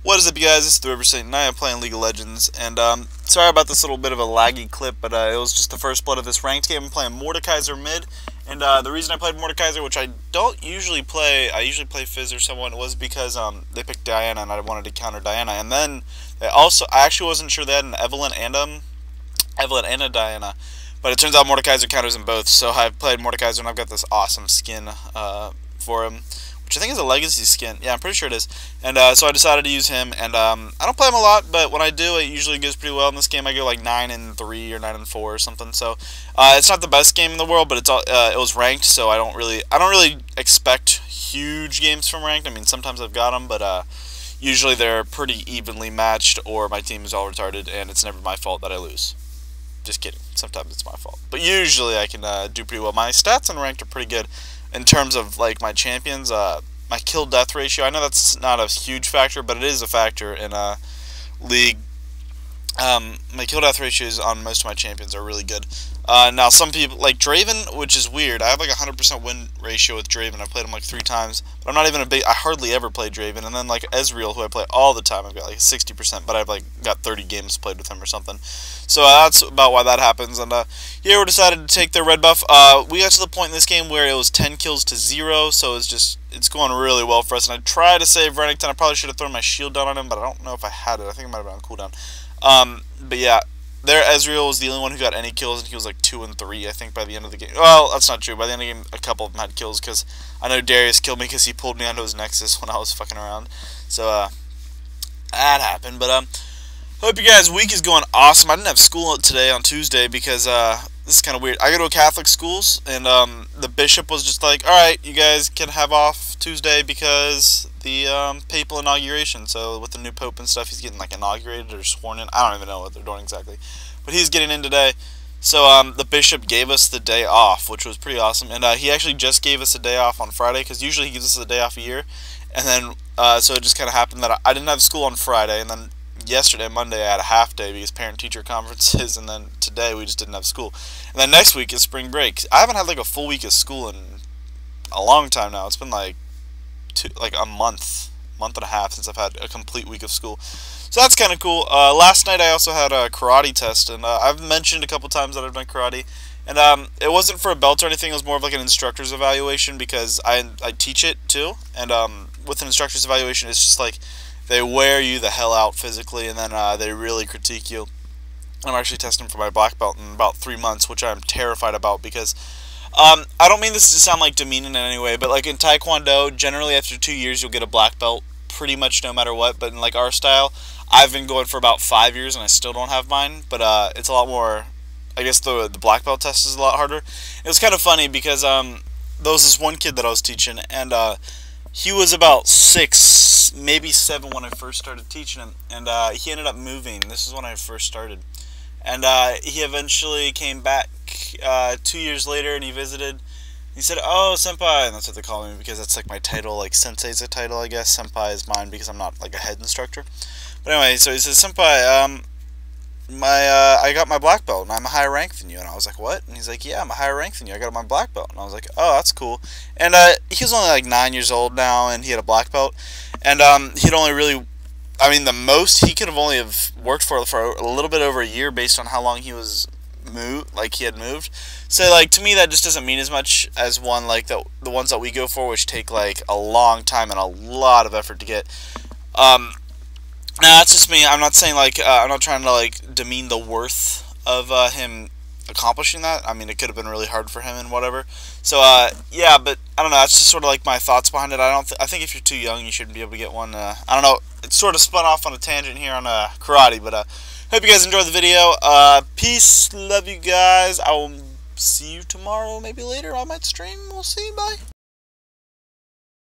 What is up, you guys? This is TheRiverSaint, and I am playing League of Legends. And sorry about this little bit of a laggy clip, but it was just the first blood of this ranked game. I'm playing Mordekaiser mid, and the reason I played Mordekaiser, which I don't usually play, I usually play Fizz or someone, was because they picked Diana, and I wanted to counter Diana. And then I actually wasn't sure they had an Evelyn and a Diana, but it turns out Mordekaiser counters them both. So I've played Mordekaiser, and I've got this awesome skin for him, which I think is a legacy skin. Yeah, I'm pretty sure it is. And so I decided to use him. And I don't play him a lot, but when I do, it usually goes pretty well. In this game, I go like 9-3 or 9-4 or something. So it's not the best game in the world, but it was ranked, so I don't really expect huge games from ranked. I mean, sometimes I've got them, but usually they're pretty evenly matched, or my team is all retarded, and it's never my fault that I lose. Just kidding. Sometimes it's my fault, but usually I can do pretty well. My stats on ranked are pretty good. In terms of like my champions, my kill death ratio, I know that's not a huge factor, but it is a factor in League. My kill death ratios on most of my champions are really good. Now some people like Draven, which is weird. I have like 100% win ratio with Draven. I've played him like 3 times, but I'm not even I hardly ever play Draven. And then like Ezreal, who I play all the time, I've got like 60%, but I've like got 30 games played with him or something. So that's about why that happens. And here we decided to take their red buff. We got to the point in this game where it was 10 kills to 0, so it's going really well for us. And I tried to save Renekton. I probably should have thrown my shield down on him, but I don't know if I had it. I think it might have been on cooldown. But yeah, there Ezreal was the only one who got any kills, and he was like 2-3, I think, by the end of the game. Well, that's not true. By the end of the game, a couple of them had kills, because I know Darius killed me because he pulled me onto his Nexus when I was fucking around. So, that happened. But, hope you guys' week is going awesome. I didn't have school today on Tuesday because, this is kind of weird. I go to a Catholic schools, and, the bishop was just like, alright, you guys can have off Tuesday because the, papal inauguration. So, with the new pope and stuff, he's getting, like, inaugurated or sworn in. I don't even know what they're doing exactly. But he's getting in today. So, the bishop gave us the day off, which was pretty awesome. And, he actually just gave us a day off on Friday, because usually he gives us a day off a year. And then, so it just kind of happened that I didn't have school on Friday, and then yesterday, Monday, I had a half day because parent-teacher conferences, and then today we just didn't have school. And then next week is spring break. I haven't had like a full week of school in a long time now. It's been like a month and a half since I've had a complete week of school. So that's kind of cool. Last night I also had a karate test, and I've mentioned a couple times that I've done karate. And it wasn't for a belt or anything. It was more of like an instructor's evaluation because I teach it too. And with an instructor's evaluation, it's just like they wear you the hell out physically, and then they really critique you. I'm actually testing for my black belt in about 3 months, which I'm terrified about because I don't mean this to sound like demeaning in any way, but like in Taekwondo, generally after 2 years you'll get a black belt pretty much no matter what. But in like our style, I've been going for about 5 years and I still don't have mine. But it's a lot more. I guess the black belt test is a lot harder. It was kind of funny because there was this one kid that I was teaching, and he was about 6, maybe 7 when I first started teaching him, and he ended up moving. This is when I first started, and he eventually came back 2 years later, and he visited. He said, "Oh, senpai," and that's what they call me because that's like my title. Like sensei's a title, I guess. Senpai is mine because I'm not like a head instructor. But anyway, so he says, "Senpai, I got my black belt and I'm a higher rank than you." And I was like, "What?" And he's like, "Yeah, I'm a higher rank than you. I got my black belt." And I was like, "Oh, that's cool." And he was only like 9 years old now, and he had a black belt, and he'd only really, I mean, the most he could have only have worked for a little bit over a year based on how long he was he had moved. So like to me that just doesn't mean as much as one like the ones that we go for, which take like a long time and a lot of effort to get. Now that's just me. I'm not saying like I'm not trying to like demean the worth of him accomplishing that. I mean, it could have been really hard for him and whatever. So yeah, but I don't know. That's just sort of like my thoughts behind it. I think if you're too young, you shouldn't be able to get one. I don't know. It's sort of spun off on a tangent here on karate, but hope you guys enjoyed the video. Peace. Love you guys. I will see you tomorrow. Maybe later. I might stream. We'll see. Bye.